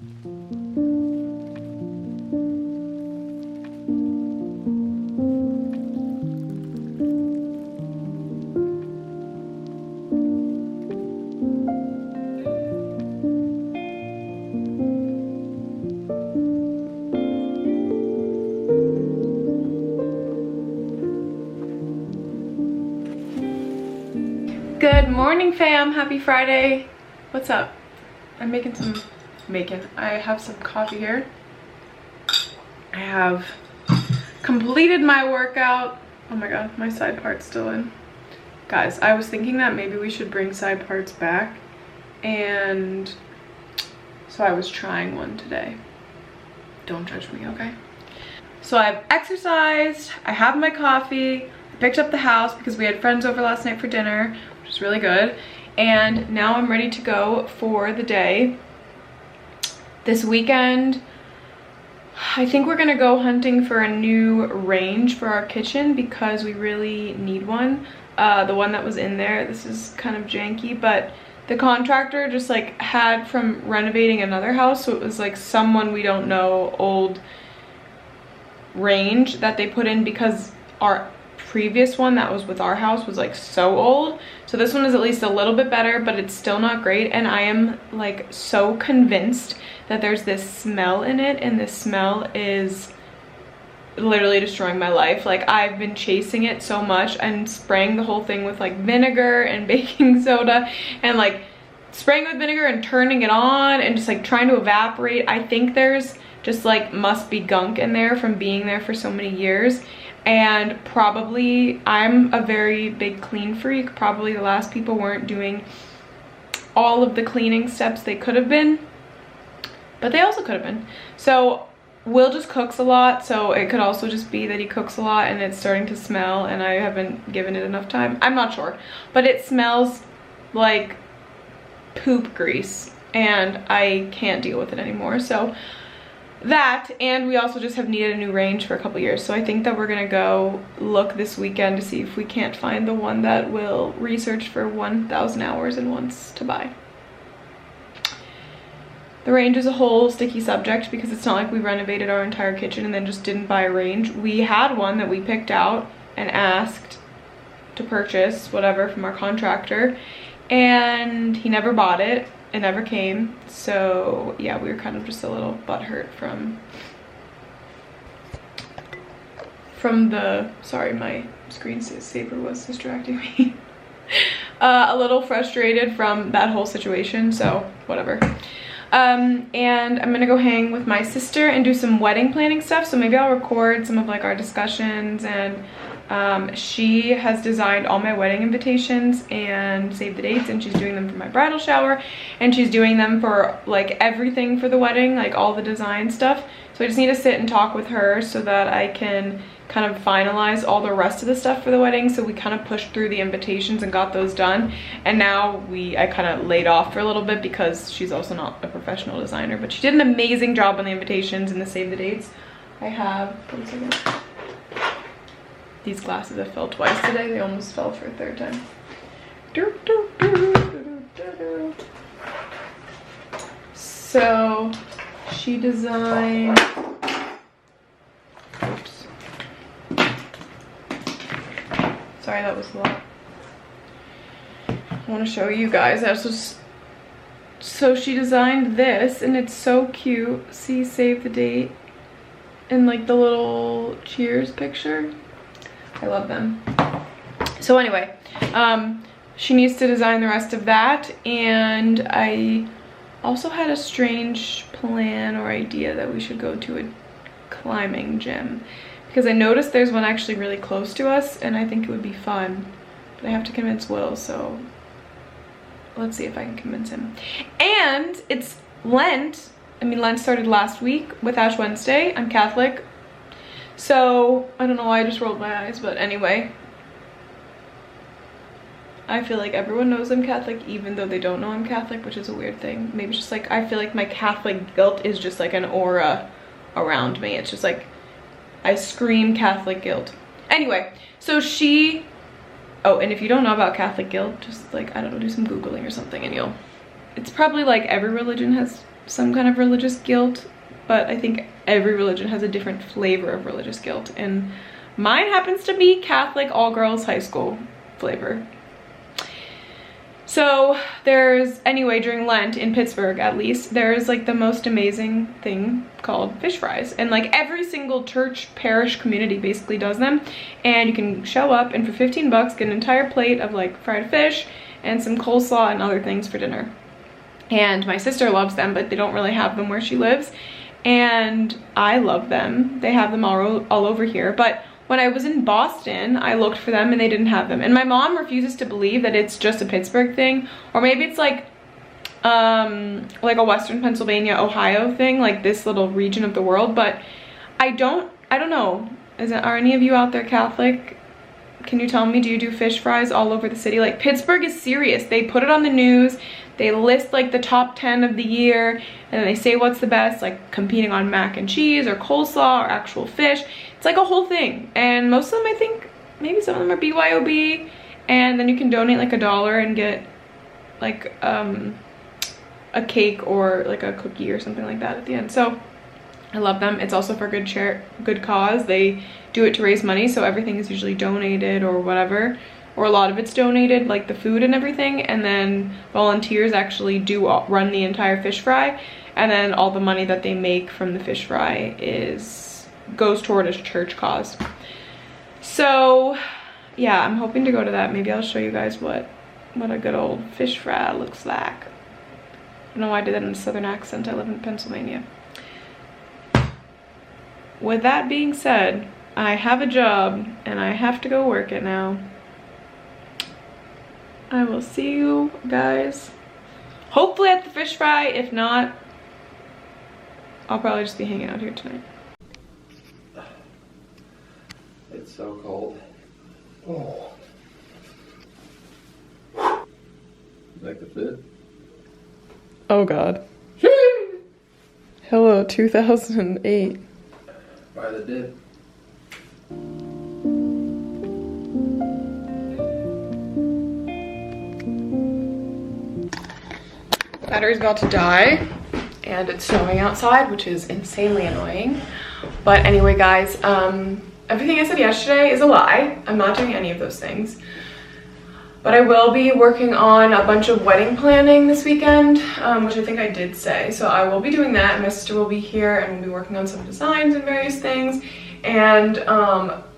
Good morning, fam. Happy Friday. What's up? I'm I have some coffee here. I have completed my workout. Oh my god, my side part's still in. Guys, I was thinking that maybe we should bring side parts back, and so I was trying one today. Don't judge me, okay? So I've exercised, I have my coffee, I picked up the house because we had friends over last night for dinner, which was really good, and now I'm ready to go for the day. This weekend, I think we're gonna go hunting for a new range for our kitchen because we really need one. The one that was in there, this is kind of janky, but the contractor just like had from renovating another house, so it was like someone we don't know, old range that they put in because our previous one that was with our house was like so old. So this one is at least a little bit better, but it's still not great, and I am like so convinced that there's this smell in it, and this smell is literally destroying my life. Like, I've been chasing it so much and spraying the whole thing with like vinegar and baking soda, and like spraying with vinegar and turning it on and just like trying to evaporate. I think there's just like must be gunk in there from being there for so many years. And probably, I'm a very big clean freak. Probably the last people weren't doing all of the cleaning steps they could have been, but they also could have been. So Will just cooks a lot, so it could also just be that he cooks a lot and it's starting to smell and I haven't given it enough time. I'm not sure, but it smells like poop grease and I can't deal with it anymore. So that, and we also just have needed a new range for a couple years, so I think that we're gonna go look this weekend to see if we can't find the one that will research for 1,000 hours and wants to buy. The range is a whole sticky subject because it's not like we renovated our entire kitchen and then just didn't buy a range. We had one that we picked out and asked to purchase whatever from our contractor, and he never bought it. It never came. So yeah, we were kind of just a little butthurt from the, sorry, my screensaver was distracting me. A little frustrated from that whole situation, so whatever. And I'm gonna go hang with my sister and do some wedding planning stuff, so maybe I'll record some of like our discussions, and she has designed all my wedding invitations and saved the dates, and she's doing them for my bridal shower, and she's doing them for like everything for the wedding, like all the design stuff. So I just need to sit and talk with her so that I can kind of finalize all the rest of the stuff for the wedding. So we kind of pushed through the invitations and got those done, and now I kind of laid off for a little bit because she's also not a professional designer, but she did an amazing job on the invitations and the save the dates. I have, one second. These glasses have fell twice today. They almost fell for a third time. So she designed, oops. Sorry, that was a lot. I want to show you guys. So she designed this, and it's so cute. See, save the date and like the little cheers picture. I love them. So anyway, she needs to design the rest of that, and I also had a strange plan or idea that we should go to a climbing gym because I noticed there's one actually really close to us, and I think it would be fun, but I have to convince Will, so let's see if I can convince him. And it's Lent. I mean, Lent started last week with Ash Wednesday. I'm Catholic. So, I don't know why I just rolled my eyes, but anyway. I feel like everyone knows I'm Catholic, even though they don't know I'm Catholic, which is a weird thing. Maybe it's just like, I feel like my Catholic guilt is just like an aura around me. It's just like, I scream Catholic guilt. Anyway, so she, oh, and if you don't know about Catholic guilt, just like, I don't know, do some Googling or something and it's probably like every religion has some kind of religious guilt, but I think every religion has a different flavor of religious guilt, and mine happens to be Catholic all-girls high school flavor. So there's, anyway, during Lent in Pittsburgh at least, there's like the most amazing thing called fish fries, and like every single church, parish, community basically does them, and you can show up and for 15 bucks get an entire plate of like fried fish and some coleslaw and other things for dinner. And my sister loves them, but they don't really have them where she lives, and I love them. They have them all over here, but when I was in Boston, I looked for them and they didn't have them. And my mom refuses to believe that it's just a Pittsburgh thing, or maybe it's like a Western Pennsylvania, Ohio thing, like this little region of the world. But I don't know. Are any of you out there Catholic? Can you tell me, do you do fish fries all over the city? Like, Pittsburgh is serious. They put it on the news. They list like the top 10 of the year, and then they say what's the best, like competing on mac and cheese or coleslaw or actual fish. It's like a whole thing, and most of them, I think, maybe some of them are BYOB, and then you can donate like $1 and get like a cake or like a cookie or something like that at the end. So I love them. It's also for good cause. They do it to raise money, so everything is usually donated or whatever, or a lot of it's donated, like the food and everything, and then volunteers actually do run the entire fish fry, and then all the money that they make from the fish fry goes toward a church cause. So yeah, I'm hoping to go to that. Maybe I'll show you guys what a good old fish fry looks like. I don't know why I did that in a southern accent. I live in Pennsylvania. With that being said, I have a job and I have to go work it now. I will see you guys hopefully at the fish fry. If not, I'll probably just be hanging out here tonight. It's so cold. Oh. Like the fit? Oh God. Hello, 2008. Buy the dip. Battery's about to die, and it's snowing outside, which is insanely annoying. But anyway, guys, everything I said yesterday is a lie. I'm not doing any of those things. But I will be working on a bunch of wedding planning this weekend, which I think I did say. So I will be doing that. My sister will be here, and we'll be working on some designs and various things, and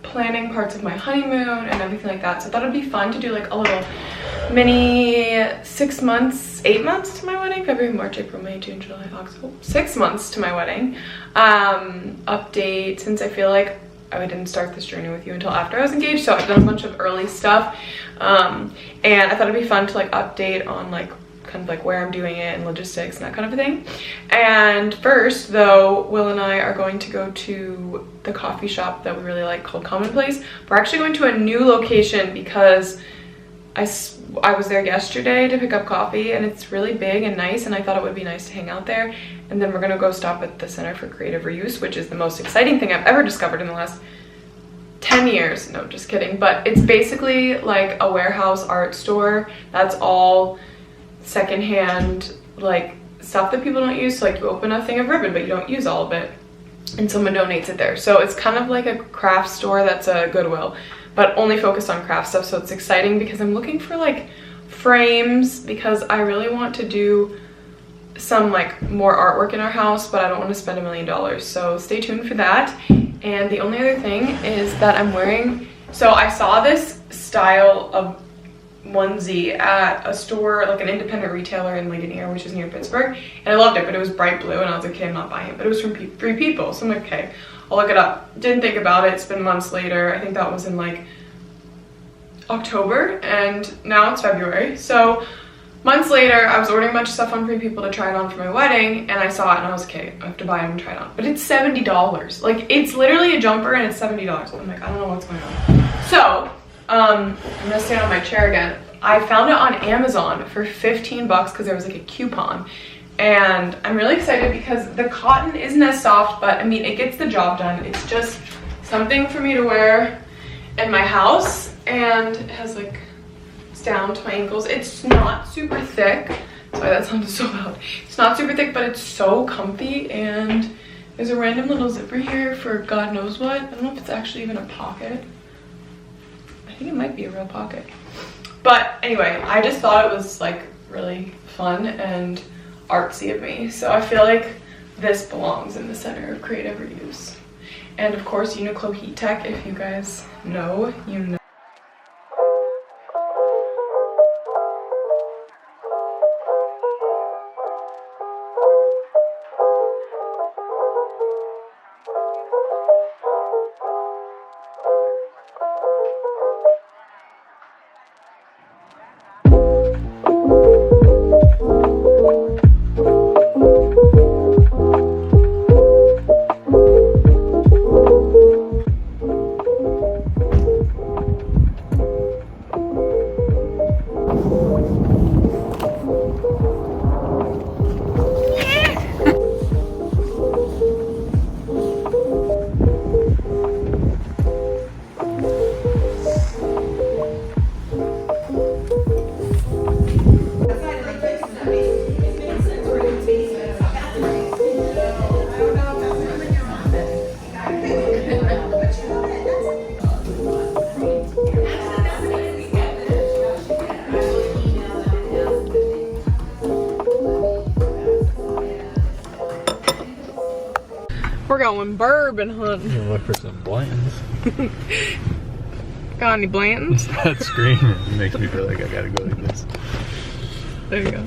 planning parts of my honeymoon and everything like that. So I thought it'd be fun to do like a little mini 6 months, 8 months to my wedding. February, March, April, May, June, July, August, 6 months to my wedding. Update, since I feel like I didn't start this journey with you until after I was engaged, so I've done a bunch of early stuff, and I thought it'd be fun to like update on like kind of like where I'm doing it and logistics and that kind of a thing. And first though, Will and I are going to go to the coffee shop that we really like called Commonplace. We're actually going to a new location because I was there yesterday to pick up coffee, and it's really big and nice, and I thought it would be nice to hang out there. And then we're gonna go stop at the Center for Creative Reuse, which is the most exciting thing I've ever discovered in the last 10 years. No, just kidding. But it's basically like a warehouse art store that's all secondhand, like stuff that people don't use. So like you open a thing of ribbon, but you don't use all of it, and someone donates it there. So it's kind of like a craft store that's a Goodwill, but only focused on craft stuff. So it's exciting because I'm looking for like frames, because I really want to do some like more artwork in our house, but I don't want to spend $1 million. So stay tuned for that. And the only other thing is that I'm wearing, so I saw this style of onesie at a store, like an independent retailer in Ligonier, which is near Pittsburgh, and I loved it, but it was bright blue, and I was like, okay, I'm not buying it. But it was from 3 people, so I'm like, okay, I'll look it up. Didn't think about it. It's been months later. I think that was in like October, and now it's February. So months later, I was ordering a bunch of stuff on Free People to try it on for my wedding, and I saw it and I was okay, I have to buy it and try it on. But it's $70. Like, it's literally a jumper and it's $70. I'm like, I don't know what's going on. So I'm gonna stand on my chair again. I found it on Amazon for 15 bucks because there was like a coupon, and I'm really excited because the cotton isn't as soft, but I mean, it gets the job done. It's just something for me to wear in my house, and it has like, it's down to my ankles. It's not super thick. Sorry, that sounded so loud. It's not super thick, but it's so comfy, and there's a random little zipper here for God knows what. I don't know if it's actually even a pocket. I think it might be a real pocket. But anyway, I just thought it was like really fun and artsy of me. So I feel like this belongs in the center of creative reuse. And of course, Uniqlo Heat Tech, if you guys know, you know. We're going bourbon hunting. You look for some Blantons. Got any Blantons? That scream makes me feel like I gotta go like this. There you go.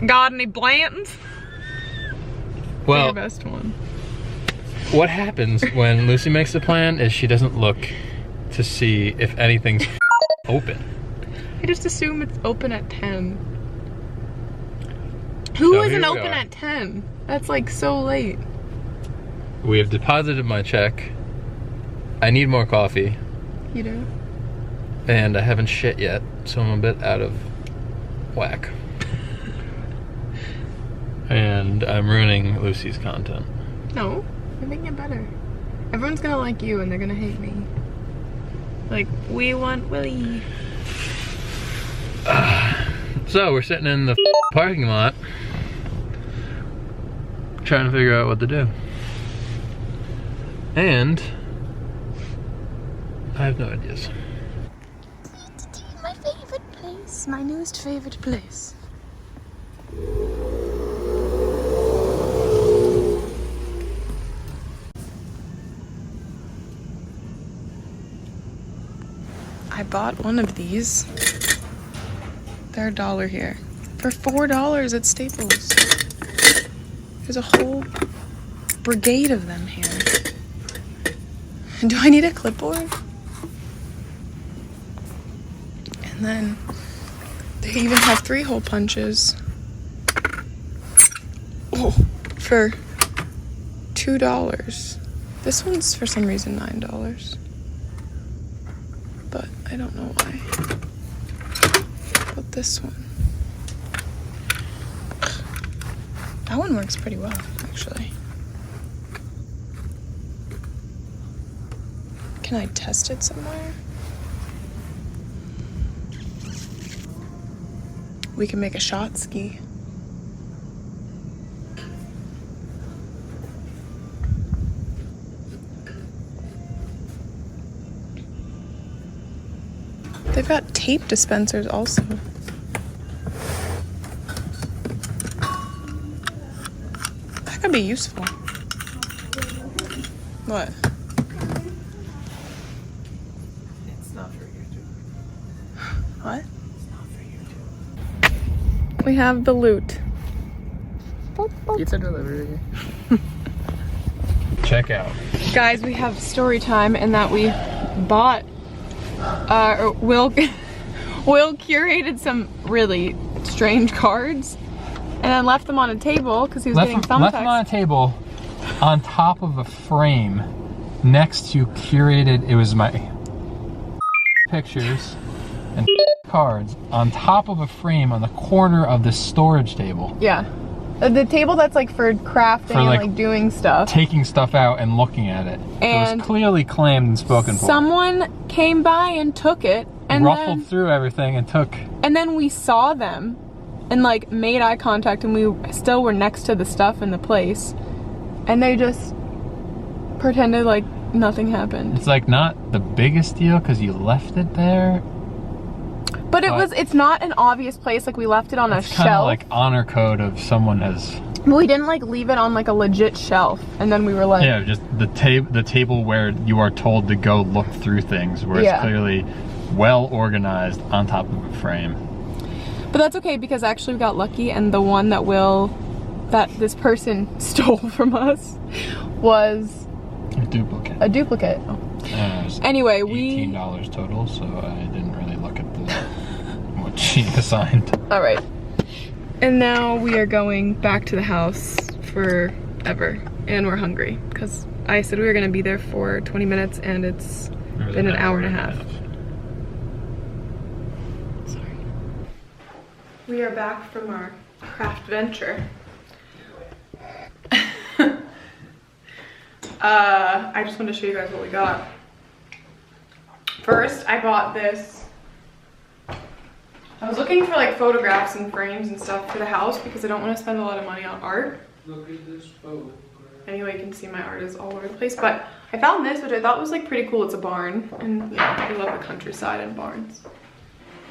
Got any Blantons? Well, your best one. What happens when Lucy makes a plan is she doesn't look to see if anything's open. I just assume it's open at 10. Who isn't open at 10? That's like so late. We have deposited my check. I need more coffee. You do? And I haven't shit yet, so I'm a bit out of whack. And I'm ruining Lucy's content. No, you're making it better. Everyone's gonna like you and they're gonna hate me. Like, we want Willie. So we're sitting in the parking lot trying to figure out what to do. And I have no ideas. My favorite place, my newest favorite place. I bought one of these. They're $1 here. For $4 at Staples. There's a whole brigade of them here. Do I need a clipboard? And then they even have 3-hole punches. Oh, for $2. This one's for some reason $9. But I don't know why. But this one. That one works pretty well, actually. Can I test it somewhere? We can make a shot ski. They've got tape dispensers also. That could be useful. What? It's not for YouTube. What? It's not for YouTube. We have the loot. Pizza delivery. Check out. Guys, we have story time in that we bought Will curated some really strange cards and then left them on a table because he was getting thumbtacks. Left them on a table on top of a frame next to curated, it was my pictures and cards on top of a frame on the corner of the storage table. Yeah. The table that's like for crafting and like doing stuff. Taking stuff out and looking at it. And so it was clearly claimed and spoken for. Someone came by and took it. And ruffled through everything and took. And then we saw them and like made eye contact, and we still were next to the stuff in the place. And they just pretended like nothing happened. It's like not the biggest deal because you left it there. But it's not an obvious place, like we left it on a shelf. Kind of like honor code of someone has. We didn't like leave it on like a legit shelf, and then we were like. Yeah, just the table where you are told to go look through things, where it's clearly well organized on top of a frame. But that's okay because actually we got lucky, and the one that this person stole from us was a duplicate. A duplicate. Oh. Anyway, $18 total, so I didn't really look at what she assigned. All right, and now we are going back to the house forever, and we're hungry because I said we were gonna be there for 20 minutes, and it's been an hour and a half. Sorry. We are back from our craft venture. I just wanted to show you guys what we got. First, I bought this. I was looking for like photographs and frames and stuff for the house because I don't want to spend a lot of money on art. Look at this photo. Anyway, you can see my art is all over the place, but I found this, which I thought was like pretty cool. It's a barn, and you know, I love the countryside and barns.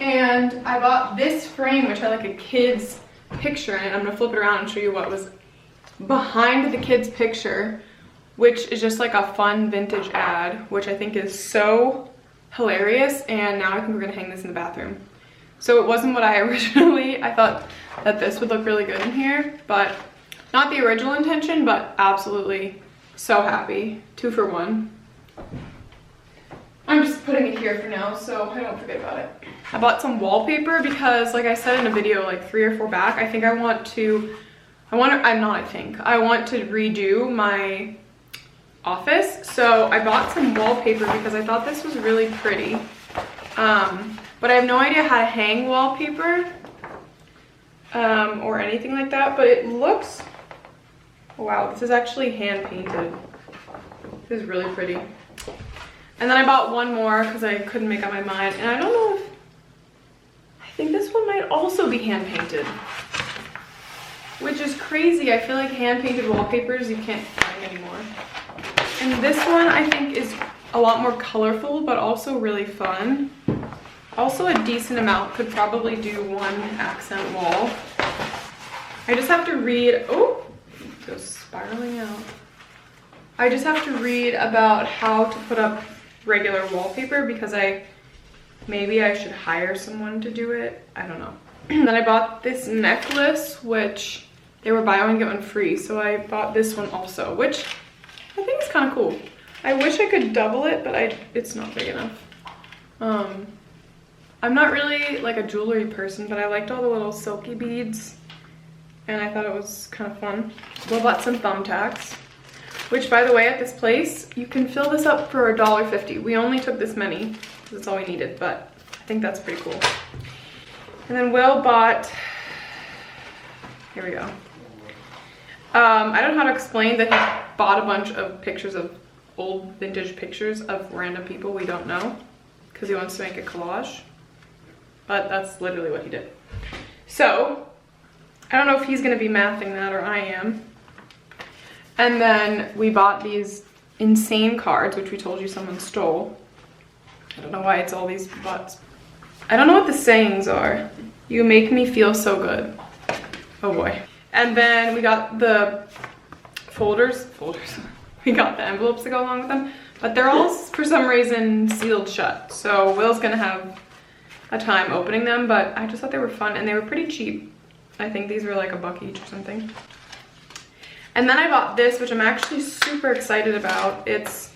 And I bought this frame, which had like a kid's picture in it. I'm gonna flip it around and show you what was behind the kid's picture, which is just like a fun vintage ad, which I think is so hilarious. And now I think we're gonna hang this in the bathroom. So it wasn't what I I thought that this would look really good in here, but not the original intention, but absolutely so happy. 2 for 1. I'm just putting it here for now so I don't forget about it. I bought some wallpaper because, like I said in a video like 3 or 4 back, I want to redo my office. So I bought some wallpaper because I thought this was really pretty. But I have no idea how to hang wallpaper or anything like that, but it looks, wow, this is actually hand painted. This is really pretty. And then I bought one more because I couldn't make up my mind, and I don't know if, I think this one might also be hand painted, which is crazy. I feel like hand painted wallpapers you can't find anymore. And this one I think is a lot more colorful, but also really fun. Also a decent amount, could probably do 1 accent wall. I just have to read, oh, it goes spiraling out. I just have to read about how to put up regular wallpaper because maybe I should hire someone to do it. I don't know. Then I bought this necklace, which they were buy one get one free. So I bought this one also, which I think is kind of cool. I wish I could double it, but it's not big enough. I'm not really like a jewelry person, but I liked all the little silky beads and I thought it was kind of fun. We bought some thumbtacks, which by the way, at this place, you can fill this up for $1.50. We only took this many because that's all we needed, but I think that's pretty cool. And then Will bought, here we go. I don't know how to explain that he bought a bunch of pictures of old vintage pictures of random people we don't know because he wants to make a collage. But that's literally what he did. So, I don't know if he's gonna be mathing that or I am. And then we bought these insane cards, which we told you someone stole. I don't know why it's all these buts. I don't know what the sayings are. You make me feel so good. Oh boy. And then we got the folders. We got the envelopes to go along with them. But they're all, for some reason, sealed shut. So Will's gonna have a time opening them, but I just thought they were fun and they were pretty cheap. I think these were like $1 each or something. And then I bought this, which I'm actually super excited about. It's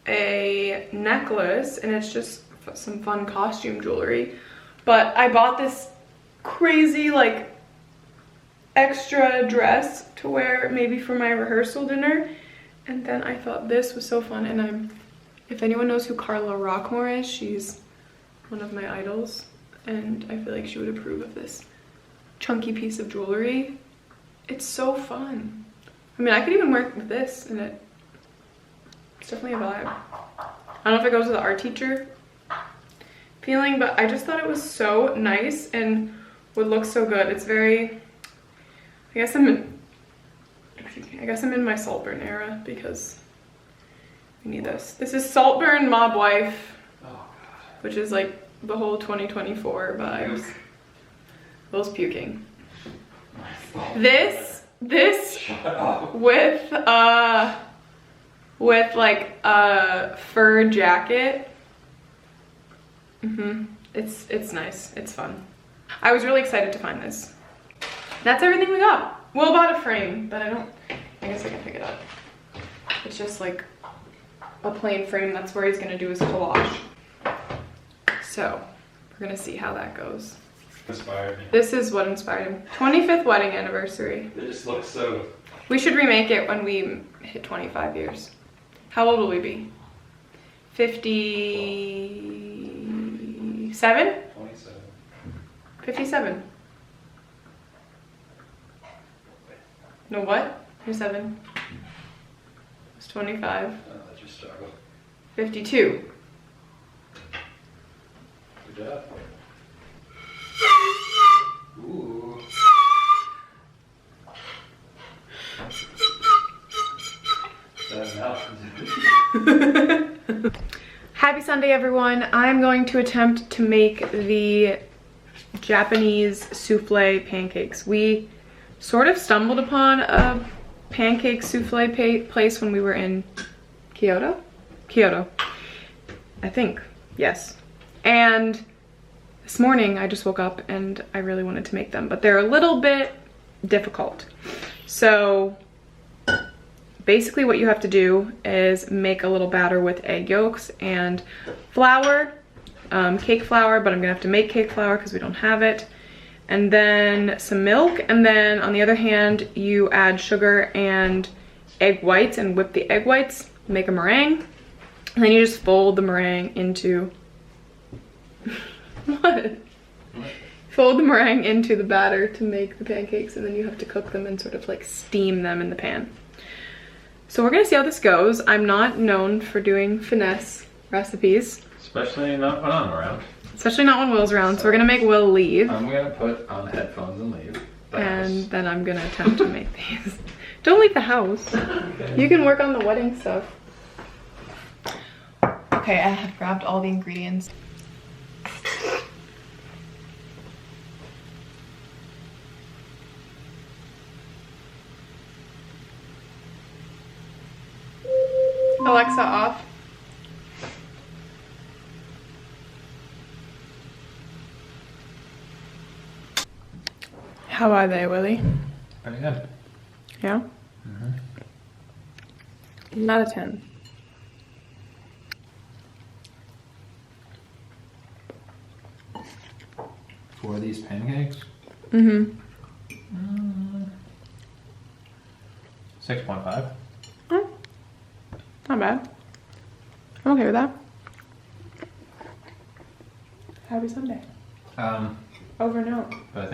a necklace and it's just some fun costume jewelry. But I bought this crazy like extra dress to wear maybe for my rehearsal dinner. And then I thought this was so fun, and if anyone knows who Carla Rockmore is, she's one of my idols, and I feel like she would approve of this chunky piece of jewelry. It's so fun. I mean, I could even work with this in it. It's definitely a vibe. I don't know if it goes with the art teacher feeling, but I just thought it was so nice and would look so good. It's very, I guess I'm in my Saltburn era because we need this. This is Saltburn Mob Wife, which is like the whole 2024 vibes. Will's puking. This with like a fur jacket. It's nice. It's fun. I was really excited to find this. That's everything we got. Will bought a frame, but I guess I can pick it up. It's just like a plain frame. That's where he's gonna do his collage. So we're gonna see how that goes. Inspired me. This is what inspired him. 25th wedding anniversary. It just looks so... We should remake it when we hit 25 years. How old will we be? 57? 27. 57. No, what? You're 7. It's 25. That's your struggle. 52. Good job. Ooh. Happy Sunday, everyone. I'm going to attempt to make the Japanese souffle pancakes. We sort of stumbled upon a pancake souffle place when we were in Kyoto, I think, yes. And this morning I just woke up and I really wanted to make them, but they're a little bit difficult. So basically what you have to do is make a little batter with egg yolks and flour, cake flour, but I'm gonna have to make cake flour because we don't have it. And then some milk, and then on the other hand, you add sugar and egg whites and whip the egg whites, make a meringue, and then you just fold the meringue into, what? Fold the meringue into the batter to make the pancakes, and then you have to cook them and sort of like steam them in the pan. So we're gonna see how this goes. I'm not known for doing finesse recipes. Especially not when I'm around. Especially not when Will's around, so we're gonna make Will leave. I'm gonna put on headphones and leave. And then I'm gonna attempt to make these. Don't leave the house. Okay. You can work on the wedding stuff. Okay, I have grabbed all the ingredients. Alexa off. How are they, Willie? Pretty good. Yeah? Not a 10. For these pancakes? 6.5. Oh, not bad. I'm okay with that. Happy Sunday. Over no. But I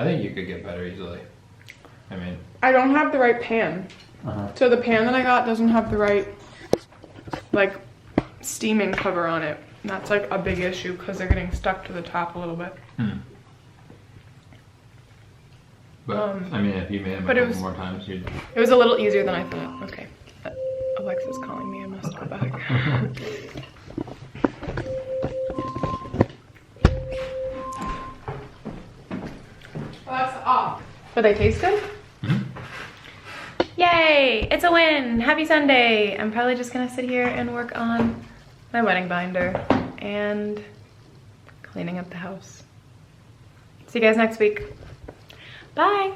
think you could get better easily. I mean, I don't have the right pan. So the pan that I got doesn't have the right, like, steaming cover on it. And that's like a big issue because they're getting stuck to the top a little bit. But I mean, if you made them a couple more times, you'd... It was a little easier than I thought. Okay. Alexa's calling me. I must go back. Alexa off. But they taste good? Yay! It's a win! Happy Sunday! I'm probably just gonna sit here and work on my wedding binder and cleaning up the house. See you guys next week. Bye!